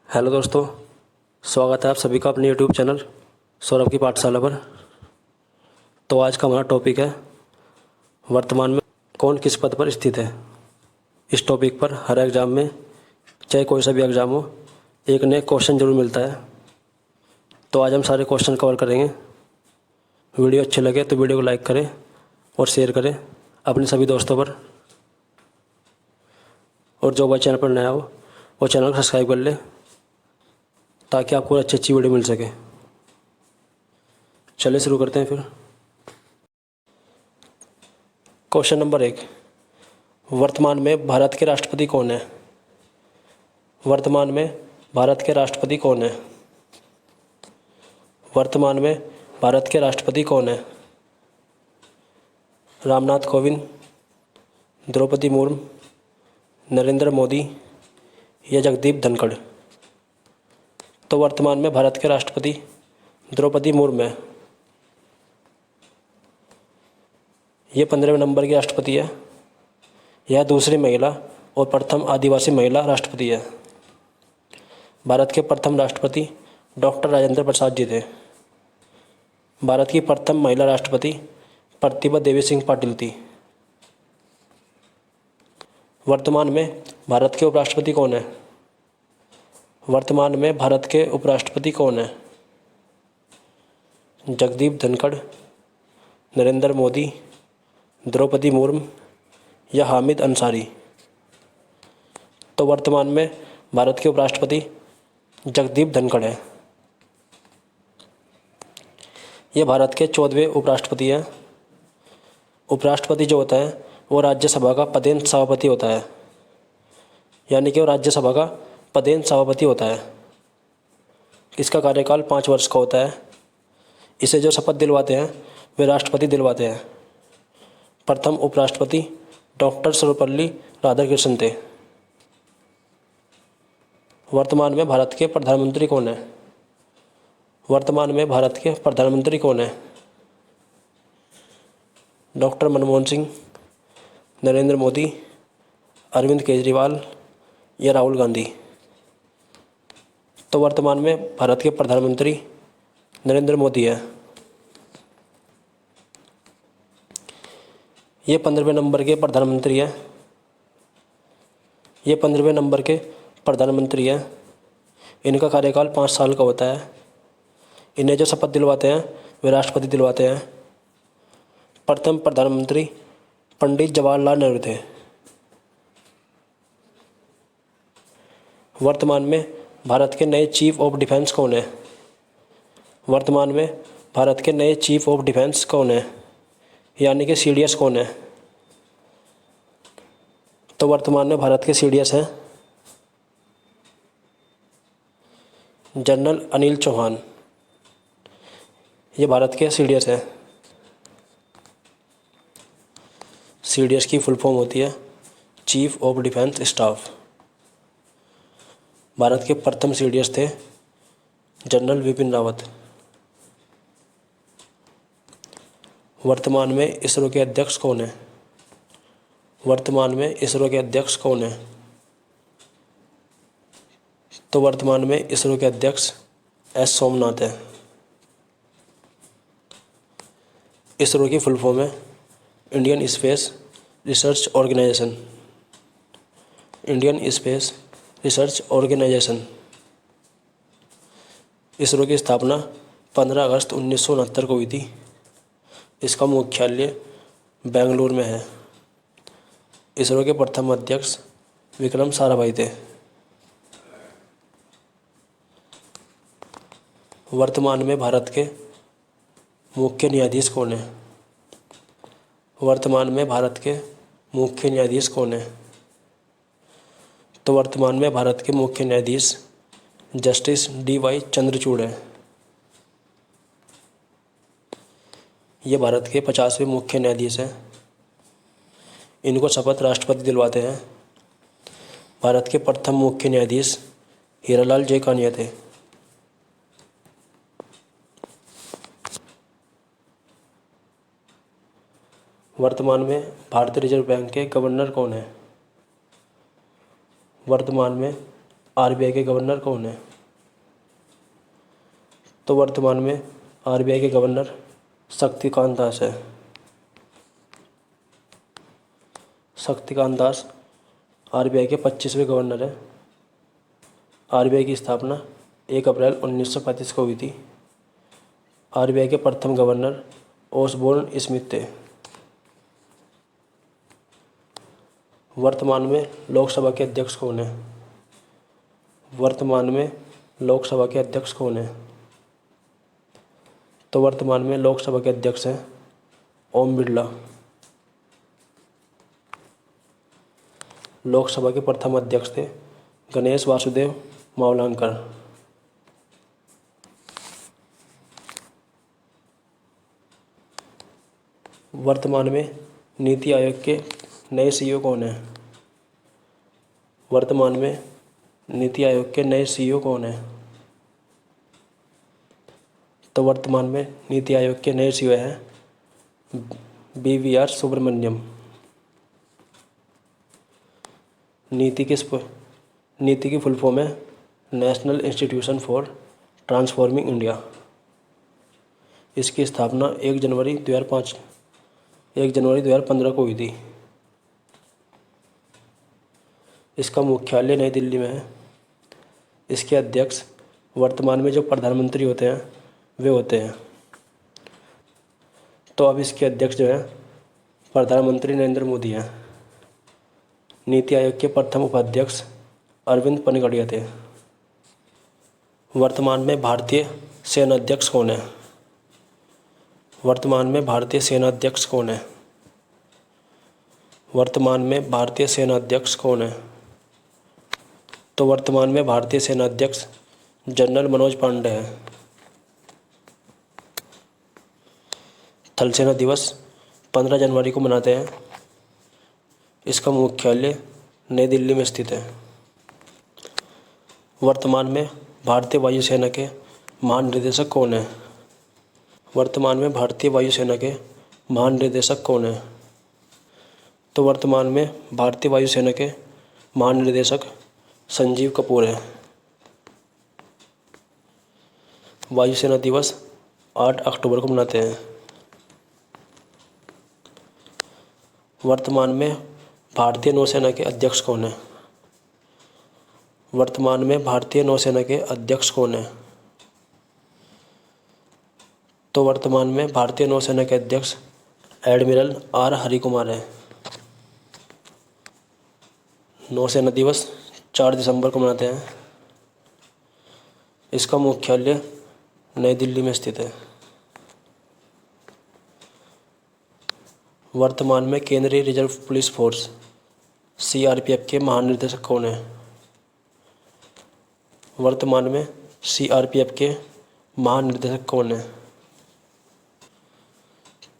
Hello दोस्तों, स्वागत है आप सभी का अपने यूट्यूब चैनल सौरभ की पाठशाला पर। तो आज का हमारा टॉपिक है वर्तमान में कौन किस पद पर स्थित है। इस टॉपिक पर हर एग्ज़ाम में, चाहे कोई सा भी एग्ज़ाम हो, एक नया क्वेश्चन ज़रूर मिलता है। तो आज हम सारे क्वेश्चन कवर करेंगे। वीडियो अच्छे लगे तो वीडियो को लाइक करें और शेयर करें अपने सभी दोस्तों पर। और जो भाई चैनल पर नया हो वो चैनल को सब्सक्राइब कर ले ताकि आपको अच्छी अच्छी वीडियो मिल सके। चलिए शुरू करते हैं फिर। क्वेश्चन नंबर 1, वर्तमान में भारत के राष्ट्रपति कौन है? वर्तमान में भारत के राष्ट्रपति कौन है? वर्तमान में भारत के राष्ट्रपति कौन है? रामनाथ कोविंद, द्रौपदी मुर्मू, नरेंद्र मोदी या जगदीप धनखड़? तो वर्तमान में भारत के राष्ट्रपति द्रौपदी मुर्मू है। ये 15वें नंबर की राष्ट्रपति है। यह दूसरी महिला और प्रथम आदिवासी महिला राष्ट्रपति है। भारत के प्रथम राष्ट्रपति डॉक्टर राजेंद्र प्रसाद जी थे। भारत की प्रथम महिला राष्ट्रपति प्रतिभा देवी सिंह पाटिल थी। वर्तमान में भारत के उपराष्ट्रपति कौन है? वर्तमान में भारत के उपराष्ट्रपति कौन है? जगदीप धनखड़, नरेंद्र मोदी, द्रौपदी मुर्मू या हामिद अंसारी? तो वर्तमान में भारत के उपराष्ट्रपति जगदीप धनखड़ है। ये भारत के 14वें उपराष्ट्रपति हैं। उपराष्ट्रपति जो होता है वो राज्यसभा का पदेन सभापति होता है, यानी कि वो राज्यसभा का पदेन सभापति होता है। इसका कार्यकाल 5 वर्ष का होता है। इसे जो शपथ दिलवाते हैं वे राष्ट्रपति दिलवाते हैं। प्रथम उपराष्ट्रपति डॉक्टर सर्वपल्ली राधाकृष्णन थे। वर्तमान में भारत के प्रधानमंत्री कौन है? वर्तमान में भारत के प्रधानमंत्री कौन है? डॉक्टर मनमोहन सिंह, नरेंद्र मोदी, अरविंद केजरीवाल या राहुल गांधी? तो वर्तमान में भारत के प्रधानमंत्री नरेंद्र मोदी है। ये 15वें नंबर के प्रधानमंत्री हैं। ये 15वें नंबर के प्रधानमंत्री हैं। इनका कार्यकाल 5 साल का होता है। इन्हें जो शपथ दिलवाते हैं वे राष्ट्रपति दिलवाते हैं। प्रथम प्रधानमंत्री पंडित जवाहरलाल नेहरू थे। वर्तमान में भारत के नए चीफ ऑफ डिफेंस कौन है? वर्तमान में भारत के नए चीफ ऑफ डिफेंस कौन है, यानी कि सीडीएस कौन है? तो वर्तमान में भारत के सीडीएस हैं जनरल अनिल चौहान। ये भारत के सीडीएस हैं। सीडीएस की फुल फॉर्म होती है chief of defence staff. Bharat के प्रथम सीडीएस थे जनरल विपिन रावत। वर्तमान में इसरो के अध्यक्ष कौन है? वर्तमान में इसरो के अध्यक्ष कौन है? तो वर्तमान में इसरो के अध्यक्ष एस सोमनाथ है। इसरो की फुल फॉर्म है Indian space research organisation. Indian space research organisation. ISRO की स्थापना 15 अगस्त 1969 को हुई थी। इसका मुख्यालय बेंगलुरु में है। इसरो के प्रथम अध्यक्ष विक्रम साराभाई थे। वर्तमान में भारत के मुख्य न्यायाधीश कौन है? वर्तमान में भारत के मुख्य न्यायाधीश कौन है? तो वर्तमान में भारत के मुख्य न्यायाधीश जस्टिस DY चंद्रचूड़ हैं। ये भारत के 50वें मुख्य न्यायाधीश हैं। इनको शपथ राष्ट्रपति दिलवाते हैं। भारत के प्रथम मुख्य न्यायाधीश हीरालाल जेकानिया थे। वर्तमान में भारतीय रिजर्व बैंक के गवर्नर कौन है? वर्तमान में आरबीआई के गवर्नर कौन है? तो वर्तमान में आरबीआई के गवर्नर शक्तिकांत दास है। शक्तिकांत दास आरबीआई के 25वें गवर्नर है। आरबीआई की स्थापना 1 अप्रैल 1935 को हुई थी। आरबीआई के प्रथम गवर्नर ओसबोर्न स्मिथ थे। वर्तमान में लोकसभा के अध्यक्ष कौन है? वर्तमान में लोकसभा के अध्यक्ष कौन है? तो वर्तमान में लोकसभा के अध्यक्ष हैं ओम बिरला। लोकसभा के प्रथम अध्यक्ष थे गणेश वासुदेव मावलंकर। वर्तमान में नीति आयोग के नए सीईओ कौन है? वर्तमान में नीति आयोग के नए सीईओ कौन है? तो वर्तमान में नीति आयोग के नए सीईओ हैं BVR सुब्रमण्यम। नीति की फुल फॉर्म है national institution for transforming India. इसकी स्थापना 1 जनवरी 2015 को हुई थी। इसका मुख्यालय नई दिल्ली में है। इसके अध्यक्ष वर्तमान में जो प्रधानमंत्री होते हैं वे होते हैं। तो अब इसके अध्यक्ष जो हैं प्रधानमंत्री नरेंद्र मोदी हैं। नीति आयोग के प्रथम उपाध्यक्ष अरविंद पनगड़िया थे। वर्तमान में भारतीय सेनाध्यक्ष कौन है? वर्तमान में भारतीय सेनाध्यक्ष कौन है? वर्तमान में भारतीय सेनाध्यक्ष कौन है? तो वर्तमान में भारतीय सेनाध्यक्ष जनरल मनोज पांडे हैं। थल सेना दिवस 15 जनवरी को मनाते हैं। इसका मुख्यालय नई दिल्ली में स्थित है। वर्तमान में भारतीय वायुसेना के महानिदेशक कौन है? वर्तमान में भारतीय वायुसेना के महानिदेशक कौन है? तो वर्तमान में भारतीय वायुसेना के महानिदेशक संजीव कपूर है। वायुसेना दिवस 8 अक्टूबर को मनाते हैं। वर्तमान में भारतीय नौसेना के अध्यक्ष कौन है? वर्तमान में भारतीय नौसेना के अध्यक्ष कौन है? तो वर्तमान में भारतीय नौसेना के अध्यक्ष एडमिरल आर हरिकुमार है। नौसेना दिवस 4 दिसंबर को मनाते हैं। इसका मुख्यालय नई दिल्ली में स्थित है। वर्तमान में केंद्रीय रिजर्व पुलिस फोर्स CRPF के महानिदेशक कौन है? वर्तमान में CRPF के महानिदेशक कौन है?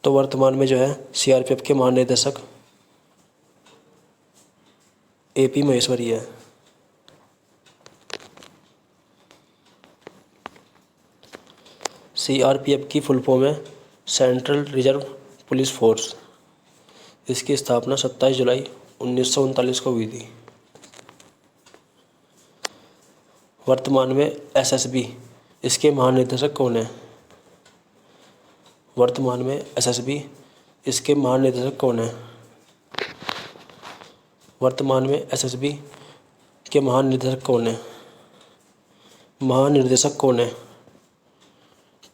तो वर्तमान में जो है CRPF के महानिदेशक AP महेश्वरी है। CRPF की फुल फॉर्म है सेंट्रल रिजर्व पुलिस फोर्स। इसकी स्थापना 27 जुलाई 1939 को हुई थी। वर्तमान में SSB इसके महानिदेशक कौन है? वर्तमान में SSB इसके महानिदेशक कौन है? वर्तमान में SSB के महानिदेशक कौन है? महानिर्देशक कौन है?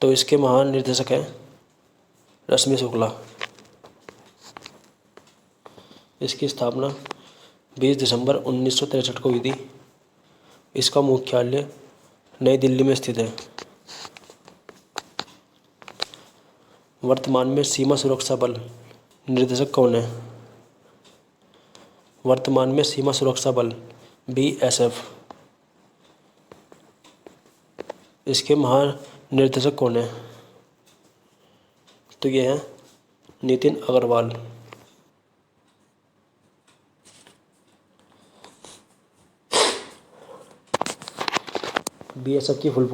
तो इसके महानिर्देशक हैं रश्मि शुक्ला। इसकी स्थापना 20 दिसंबर 1963 को हुई थी। इसका मुख्यालय नई दिल्ली में स्थित है। वर्तमान में सीमा सुरक्षा बल निर्देशक कौन है? वर्तमान में सीमा सुरक्षा बल BSF इसके महानिर्देशक कौन है? तो ये हैं नितिन अग्रवाल। BSF की फुल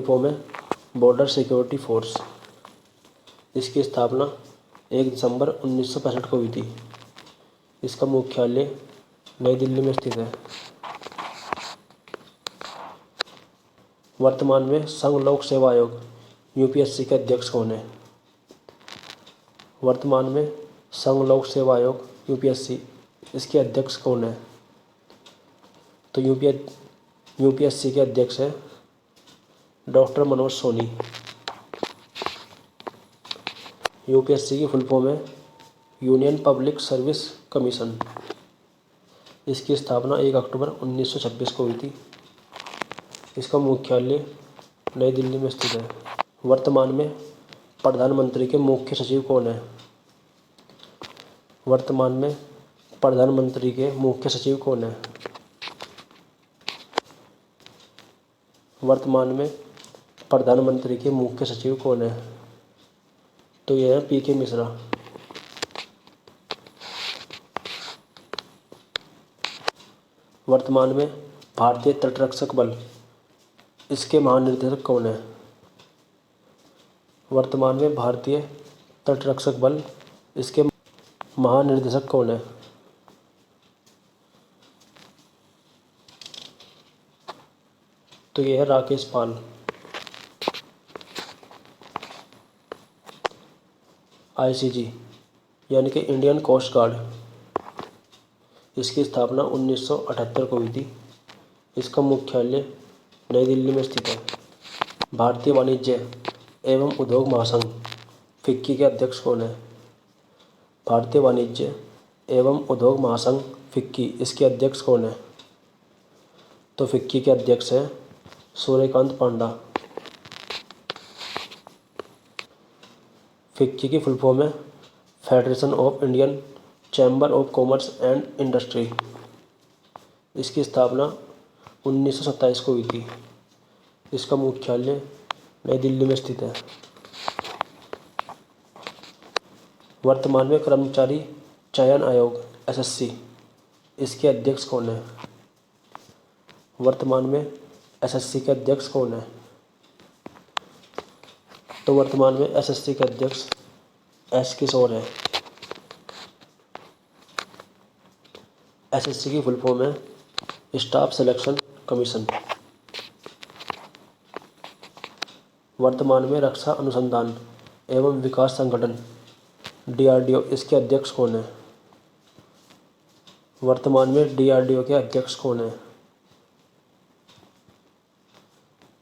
फॉर्म है बॉर्डर सिक्योरिटी फोर्स। इसकी स्थापना 1 दिसंबर 1965 को हुई थी। इसका मुख्यालय नई दिल्ली में स्थित है। वर्तमान में संघ लोक सेवा आयोग यूपीएससी के अध्यक्ष कौन है? वर्तमान में संघ लोक सेवा आयोग यूपीएससी इसके अध्यक्ष कौन है? तो यूपीएससी के अध्यक्ष है डॉक्टर मनोज सोनी। यूपीएससी की फुल फॉर्म है यूनियन पब्लिक सर्विस कमीशन। इसकी स्थापना 1 अक्टूबर 1926 को हुई थी। इसका मुख्यालय नई दिल्ली में स्थित है। वर्तमान में प्रधानमंत्री के मुख्य सचिव कौन है? वर्तमान में प्रधानमंत्री के मुख्य सचिव कौन है? वर्तमान में प्रधानमंत्री के मुख्य सचिव कौन है? तो यह है पीके मिश्रा। वर्तमान में भारतीय तटरक्षक बल इसके महानिदेशक कौन है? वर्तमान में भारतीय तटरक्षक बल इसके महानिर्देशक कौन है? तो यह है राकेश पाल। आईसीजी यानी कि इंडियन कोस्ट गार्ड, इसकी स्थापना 1978 को हुई थी। इसका मुख्यालय नई दिल्ली में स्थित है। भारतीय वाणिज्य एवं उद्योग महासंघ फिक्की के अध्यक्ष कौन है? भारतीय वाणिज्य एवं उद्योग महासंघ फिक्की इसके अध्यक्ष कौन है? तो फिक्की के अध्यक्ष हैं सूर्यकांत पांडा। फिक्की की फुल फॉर्म है federation of Indian chamber of commerce and industry. इसकी स्थापना 1927 को हुई थी। इसका मुख्यालय नई दिल्ली में स्थित है। वर्तमान में कर्मचारी चयन आयोग एसएससी इसके अध्यक्ष कौन है? वर्तमान में एसएससी के अध्यक्ष कौन है? तो वर्तमान में एसएससी के अध्यक्ष एस किशोर है। एसएससी की फुल फॉर्म है स्टाफ सिलेक्शन कमीशन। वर्तमान में रक्षा अनुसंधान एवं विकास संगठन डीआरडीओ इसके अध्यक्ष कौन है? वर्तमान में डीआरडीओ के अध्यक्ष कौन है?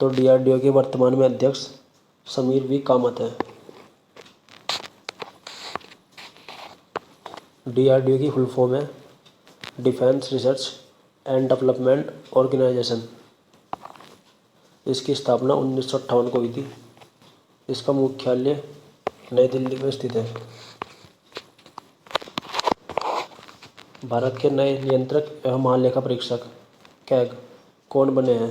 तो डीआरडीओ के वर्तमान में अध्यक्ष समीर वी कामत है। डीआरडीओ की फुल फॉर्म है defence research and development organisation. इसकी स्थापना 1958 को हुई थी। इसका मुख्यालय नई दिल्ली में स्थित है। भारत के नए नियंत्रक एवं महालेखा परीक्षक कैग कौन बने हैं?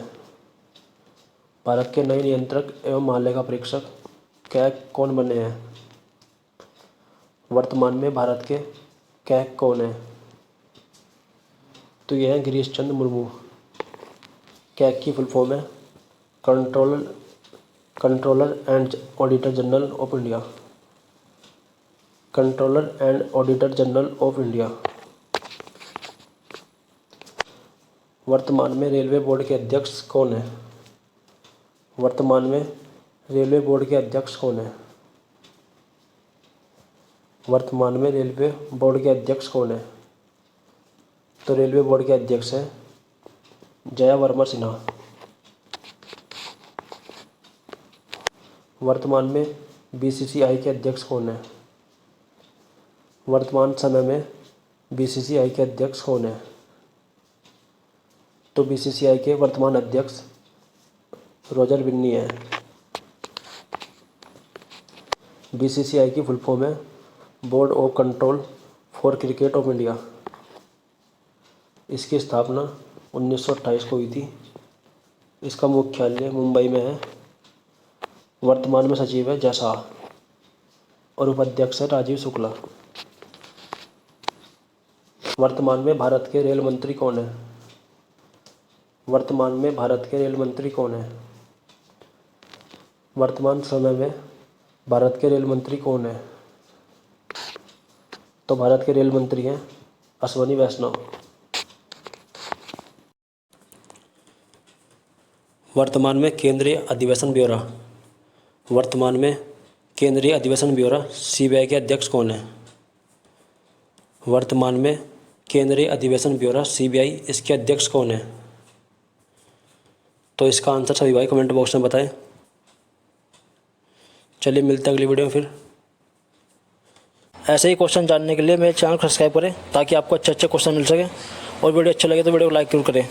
भारत के नए नियंत्रक एवं महालेखा परीक्षक कैग कौन बने हैं? वर्तमान में भारत के कैग कौन है? तो यह है गिरीश चंद्र मुर्मू। कैग की फुल फॉर्म है controller and auditor general of India. Controller and auditor general of India. वर्तमान में रेलवे बोर्ड के अध्यक्ष कौन है? वर्तमान में रेलवे बोर्ड के अध्यक्ष कौन है? वर्तमान में रेलवे बोर्ड के अध्यक्ष कौन है? तो रेलवे बोर्ड के अध्यक्ष हैं जया वर्मा सिन्हा। वर्तमान में बीसीसीआई के अध्यक्ष कौन है? वर्तमान समय में बीसीसीआई के अध्यक्ष कौन है? तो बीसीसीआई के वर्तमान अध्यक्ष रोजर बिन्नी है। बीसीसीआई की फुल फॉर्म है board of control for cricket of India. इसकी स्थापना 1928 को हुई थी। इसका मुख्यालय मुंबई में है। वर्तमान में सचिव है जय शाह और उपाध्यक्ष है राजीव शुक्ला। वर्तमान में भारत के रेल मंत्री कौन है? वर्तमान में भारत के रेल मंत्री कौन है? वर्तमान समय में भारत के रेल मंत्री कौन है? तो भारत के रेल मंत्री हैं अश्वनी वैष्णव। वर्तमान में केंद्रीय अधिवेशन ब्यूरो वर्तमान में केंद्रीय अधिवेशन ब्यूरो सीबीआई के अध्यक्ष कौन है? वर्तमान में केंद्रीय अधिवेशन ब्यूरो सीबीआई इसके अध्यक्ष कौन है? तो इसका आंसर सभी भाई कमेंट बॉक्स में बताएं। चलिए मिलते हैं अगली वीडियो में फिर। ऐसे ही क्वेश्चन जानने के लिए मेरे चैनल को सब्सक्राइब करें ताकि आपको अच्छे अच्छे क्वेश्चन मिल सके, और वीडियो अच्छा लगे तो वीडियो को लाइक जरूर करें।